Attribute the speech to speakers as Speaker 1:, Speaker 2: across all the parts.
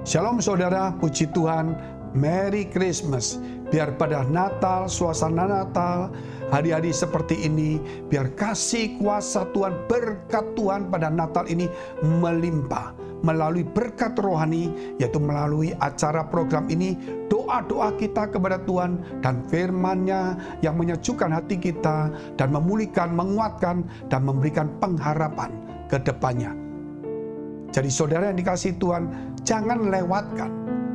Speaker 1: Shalom saudara, puji Tuhan, Merry Christmas. Biar pada Natal, suasana Natal, hari-hari seperti ini, biar kasih kuasa Tuhan, berkat Tuhan pada Natal ini melimpah. Melalui berkat rohani, yaitu melalui acara program ini, doa-doa kita kepada Tuhan, dan firman-Nya yang menyejukkan hati kita, dan memulihkan, menguatkan, dan memberikan pengharapan ke depannya. Jadi saudara yang dikasihi Tuhan, jangan lewatkan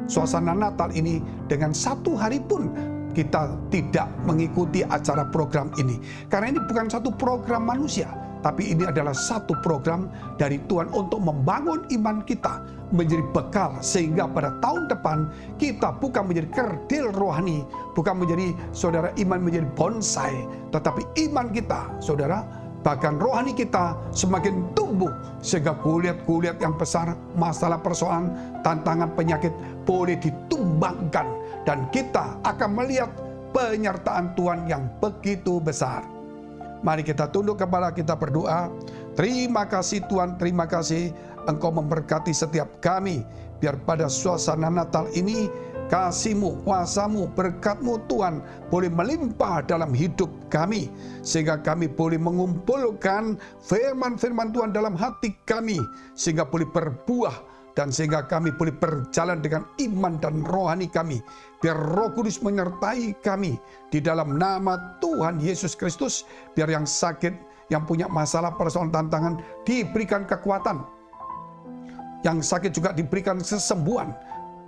Speaker 1: suasana Natal ini dengan satu hari pun kita tidak mengikuti acara program ini. Karena ini bukan satu program manusia, tapi ini adalah satu program dari Tuhan untuk membangun iman kita menjadi bekal, sehingga pada tahun depan kita bukan menjadi kerdil rohani, bukan menjadi saudara iman menjadi bonsai, tetapi iman kita saudara, bahkan rohani kita semakin tumbuh, sehingga kulihat-kulihat yang besar, masalah, persoalan, tantangan, penyakit boleh ditumbangkan, dan kita akan melihat penyertaan Tuhan yang begitu besar. Mari kita tunduk kepala, kita berdoa. Terima kasih Tuhan, terima kasih Engkau memberkati setiap kami, biar pada suasana Natal ini kasih-Mu, kuasa-Mu, berkat-Mu Tuhan boleh melimpah dalam hidup kami, sehingga kami boleh mengumpulkan firman-firman Tuhan dalam hati kami, sehingga boleh berbuah, dan sehingga kami boleh berjalan dengan iman dan rohani kami. Biar Roh Kudus menyertai kami di dalam nama Tuhan Yesus Kristus. Biar yang sakit, yang punya masalah, persoalan, tantangan diberikan kekuatan, yang sakit juga diberikan kesembuhan,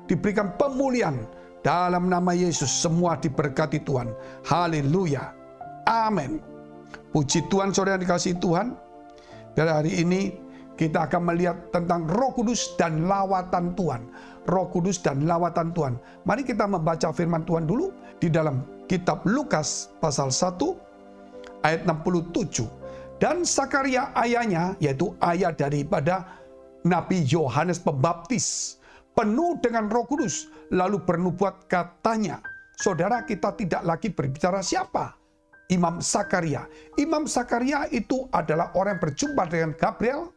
Speaker 1: diberikan pemulihan. Dalam nama Yesus semua diberkati Tuhan. Haleluya. Amin. Puji Tuhan saudara yang dikasihi Tuhan. Biar hari ini kita akan melihat tentang Roh Kudus dan lawatan Tuhan. Roh Kudus dan lawatan Tuhan. Mari kita membaca firman Tuhan dulu di dalam kitab Lukas pasal 1 ayat 67. Dan Sakaria ayahnya, yaitu ayah daripada Nabi Yohanes Pembaptis, penuh dengan Roh Kudus, lalu bernubuat katanya. Saudara, kita tidak lagi berbicara siapa? Imam Sakaria. Imam Sakaria itu adalah orang yang berjumpa dengan Gabriel,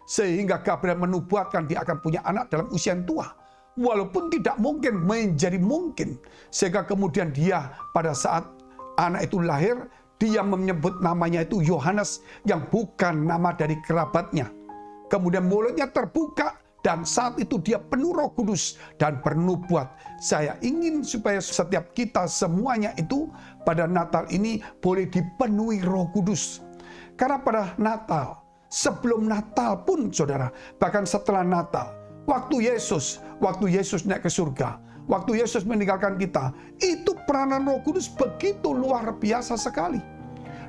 Speaker 1: sehingga Gabriel menubuatkan dia akan punya anak dalam usia yang tua. Walaupun tidak mungkin menjadi mungkin. Sehingga kemudian dia pada saat anak itu lahir, dia menyebut namanya itu Yohanes, yang bukan nama dari kerabatnya. Kemudian mulutnya terbuka, dan saat itu dia penuh Roh Kudus dan bernubuat. Saya ingin supaya setiap kita semuanya itu pada Natal ini boleh dipenuhi Roh Kudus. Karena pada Natal, sebelum Natal pun saudara, bahkan setelah Natal, waktu Yesus naik ke surga, waktu Yesus meninggalkan kita, itu peranan Roh Kudus begitu luar biasa sekali.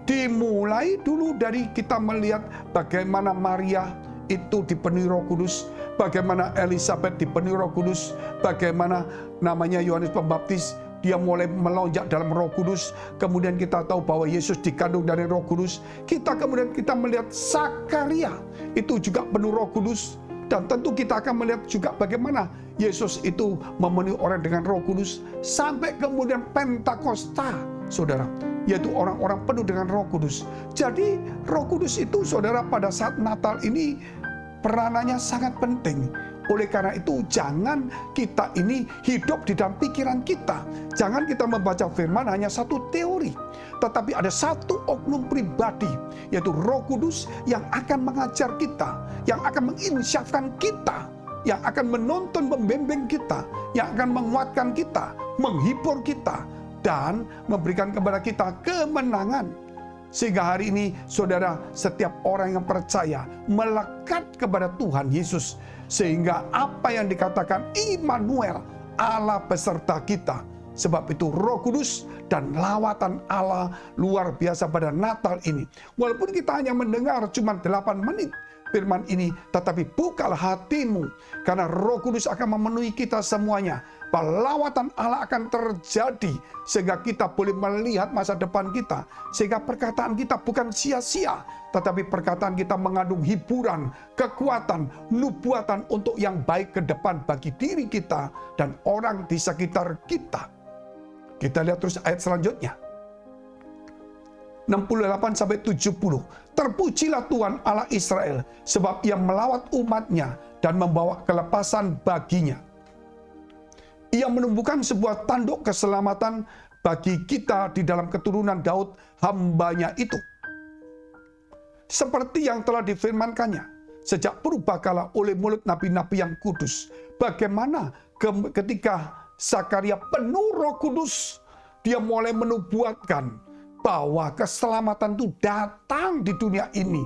Speaker 1: Dimulai dulu dari kita melihat bagaimana Maria itu dipenuhi Roh Kudus, bagaimana Elizabeth dipenuhi Roh Kudus, bagaimana namanya Yohanes Pembaptis, dia mulai melonjak dalam Roh Kudus. Kemudian kita tahu bahwa Yesus dikandung dari Roh Kudus. Kemudian kita melihat Sakaria itu juga penuh Roh Kudus. Dan tentu kita akan melihat juga bagaimana Yesus itu memenuhi orang dengan Roh Kudus. Sampai kemudian Pentakosta, saudara, yaitu orang-orang penuh dengan Roh Kudus. Jadi Roh Kudus itu saudara pada saat Natal ini peranannya sangat penting. Oleh karena itu jangan kita ini hidup di dalam pikiran kita. Jangan kita membaca firman hanya satu teori, tetapi ada satu oknum pribadi, yaitu Roh Kudus yang akan mengajar kita, yang akan menginsyafkan kita, yang akan menuntun, membimbing kita, yang akan menguatkan kita, menghibur kita, dan memberikan kepada kita kemenangan. Sehingga hari ini saudara, setiap orang yang percaya melekat kepada Tuhan Yesus, sehingga apa yang dikatakan Immanuel, Allah beserta kita. Sebab itu Roh Kudus dan lawatan Allah luar biasa pada Natal ini. Walaupun kita hanya mendengar cuma 8 menit firman ini, tetapi bukalah hatimu, karena Roh Kudus akan memenuhi kita semuanya. Lawatan Allah akan terjadi, sehingga kita boleh melihat masa depan kita, sehingga perkataan kita bukan sia-sia, tetapi perkataan kita mengandung hiburan, kekuatan, nubuatan untuk yang baik ke depan bagi diri kita dan orang di sekitar kita. Kita lihat terus ayat selanjutnya, 68-70. Terpujilah Tuhan Allah Israel, sebab ia melawat umatnya dan membawa kelepasan baginya. Ia menumbuhkan sebuah tanduk keselamatan bagi kita di dalam keturunan Daud, hambanya itu. Seperti yang telah difirmankannya sejak purbakala oleh mulut nabi-nabi yang kudus. Bagaimana ketika Zakaria penuh Roh Kudus, dia mulai menubuatkan bahwa keselamatan itu datang di dunia ini.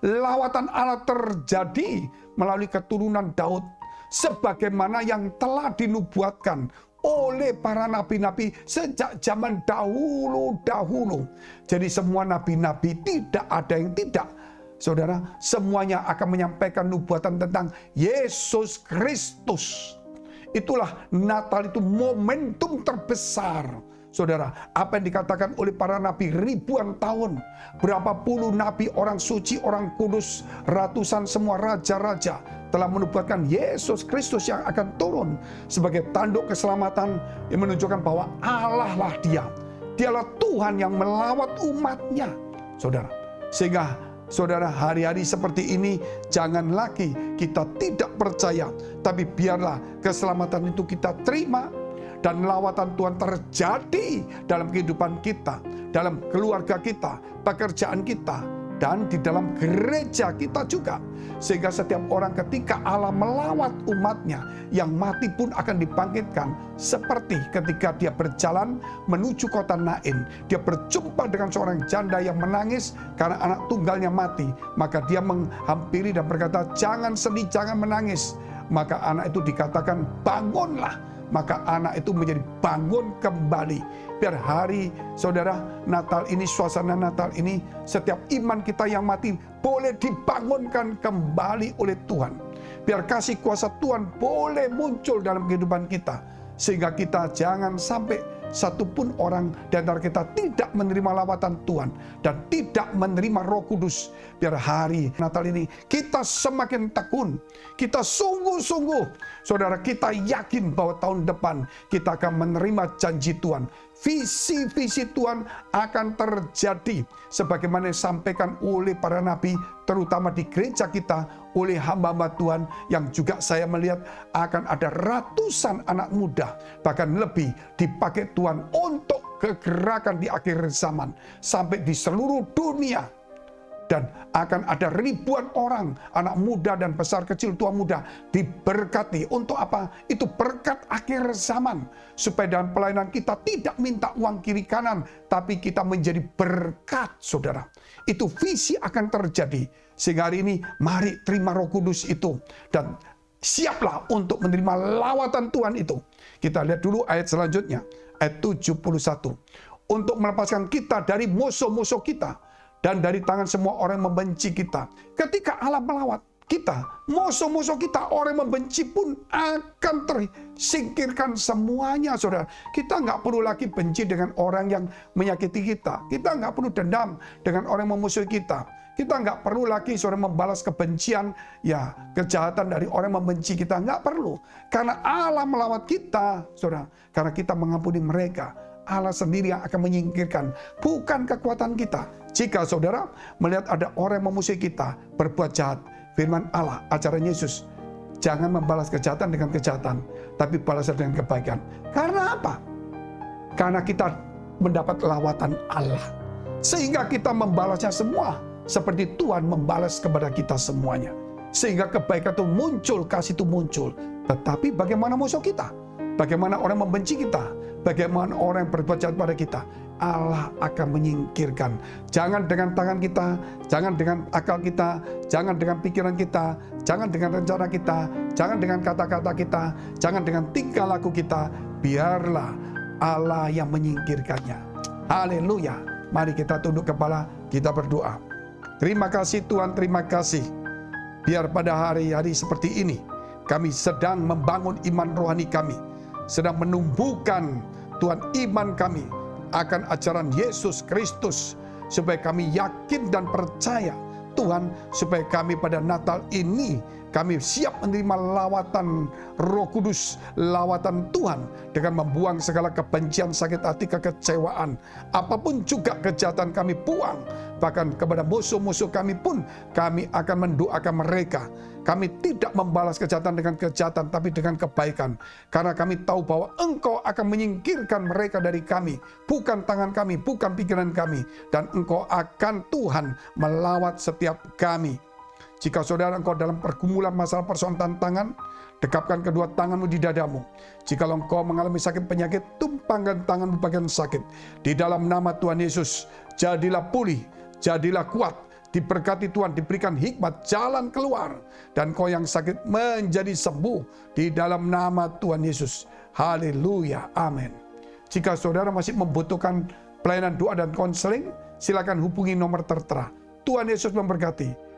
Speaker 1: Lawatan Allah terjadi melalui keturunan Daud, sebagaimana yang telah dinubuatkan oleh para nabi-nabi sejak zaman dahulu-dahulu. Jadi semua nabi-nabi, tidak ada yang tidak. Saudara, semuanya akan menyampaikan nubuatan tentang Yesus Kristus. Itulah Natal, itu momentum terbesar. Saudara, apa yang dikatakan oleh para nabi ribuan tahun, berapa puluh nabi, orang suci, orang kudus, ratusan semua raja-raja telah menubuatkan Yesus Kristus yang akan turun sebagai tanduk keselamatan yang menunjukkan bahwa Allah lah Dia. Dialah Tuhan yang melawat umatnya, saudara. Sehingga saudara, hari-hari seperti ini jangan lagi kita tidak percaya, tapi biarlah keselamatan itu kita terima. Dan lawatan Tuhan terjadi dalam kehidupan kita, dalam keluarga kita, pekerjaan kita, dan di dalam gereja kita juga. Sehingga setiap orang ketika Allah melawat umatnya, yang mati pun akan dibangkitkan. Seperti ketika dia berjalan menuju kota Nain, dia berjumpa dengan seorang janda yang menangis karena anak tunggalnya mati. Maka dia menghampiri dan berkata, "Jangan sedih, jangan menangis." Maka anak itu dikatakan, "Bangunlah." Maka anak itu menjadi bangun kembali. Biar hari saudara Natal ini, suasana Natal ini, setiap iman kita yang mati boleh dibangunkan kembali oleh Tuhan. Biar kasih kuasa Tuhan boleh muncul dalam kehidupan kita. Sehingga kita jangan sampai satupun orang di antara kita tidak menerima lawatan Tuhan dan tidak menerima Roh Kudus. Biar hari Natal ini kita semakin tekun, kita sungguh-sungguh, saudara, kita yakin bahwa tahun depan kita akan menerima janji Tuhan. Visi-visi Tuhan akan terjadi sebagaimana disampaikan oleh para nabi, terutama di gereja kita, oleh hamba-hamba Tuhan yang juga saya melihat akan ada ratusan anak muda, bahkan lebih, dipakai Tuhan untuk kegerakan di akhir zaman sampai di seluruh dunia. Dan akan ada ribuan orang, anak muda dan besar kecil, tua muda, diberkati. Untuk apa? Itu berkat akhir zaman. Supaya dalam pelayanan kita tidak minta uang kiri kanan, tapi kita menjadi berkat, saudara. Itu visi akan terjadi. Sehingga hari ini, mari terima Roh Kudus itu. Dan siaplah untuk menerima lawatan Tuhan itu. Kita lihat dulu ayat selanjutnya, ayat 71. Untuk melepaskan kita dari musuh-musuh kita, dan dari tangan semua orang yang membenci kita. Ketika Allah melawat kita, musuh-musuh kita, orang yang membenci pun akan tersingkirkan semuanya, saudara. Kita nggak perlu lagi benci dengan orang yang menyakiti kita. Kita nggak perlu dendam dengan orang yang memusuhi kita. Kita nggak perlu lagi, saudara, membalas kebencian, ya, kejahatan dari orang yang membenci kita. Nggak perlu. Karena Allah melawat kita, saudara. Karena kita mengampuni mereka. Allah sendiri yang akan menyingkirkan, bukan kekuatan kita. Jika saudara melihat ada orang yang memusuhi kita, berbuat jahat, firman Allah, ajaran Yesus, jangan membalas kejahatan dengan kejahatan, tapi balas dengan kebaikan. Karena apa? Karena kita mendapat lawatan Allah, sehingga kita membalasnya semua, seperti Tuhan membalas kepada kita semuanya. Sehingga kebaikan itu muncul, kasih itu muncul. Tetapi bagaimana musuh kita? Bagaimana orang membenci kita? Bagaimana orang yang berbuat jahat pada kita? Allah akan menyingkirkan. Jangan dengan tangan kita, jangan dengan akal kita, jangan dengan pikiran kita, jangan dengan rencana kita, jangan dengan kata-kata kita, jangan dengan tingkah laku kita. Biarlah Allah yang menyingkirkannya. Haleluya. Mari kita tunduk kepala, kita berdoa. Terima kasih Tuhan, terima kasih. Biar pada hari-hari seperti ini, kami sedang membangun iman rohani kami, sedang menumbuhkan Tuhan iman kami akan ajaran Yesus Kristus, supaya kami yakin dan percaya Tuhan, supaya kami pada Natal ini kami siap menerima lawatan Roh Kudus, lawatan Tuhan, dengan membuang segala kebencian, sakit hati, kekecewaan, apapun juga kejahatan kami buang, bahkan kepada musuh-musuh kami pun kami akan mendoakan mereka. Kami tidak membalas kejahatan dengan kejahatan, tapi dengan kebaikan. Karena kami tahu bahwa Engkau akan menyingkirkan mereka dari kami. Bukan tangan kami, bukan pikiran kami. Dan Engkau akan Tuhan melawat setiap kami. Jika saudara engkau dalam pergumulan masalah persoalan tantangan, dekapkan kedua tanganmu di dadamu. Jika engkau mengalami sakit penyakit, tumpangkan tanganmu bagian sakit. Di dalam nama Tuhan Yesus, jadilah pulih, jadilah kuat. Diberkati Tuhan, diberikan hikmat, jalan keluar. Dan kau yang sakit menjadi sembuh di dalam nama Tuhan Yesus. Haleluya, amin. Jika saudara masih membutuhkan pelayanan doa dan konseling, silakan hubungi nomor tertera. Tuhan Yesus memberkati.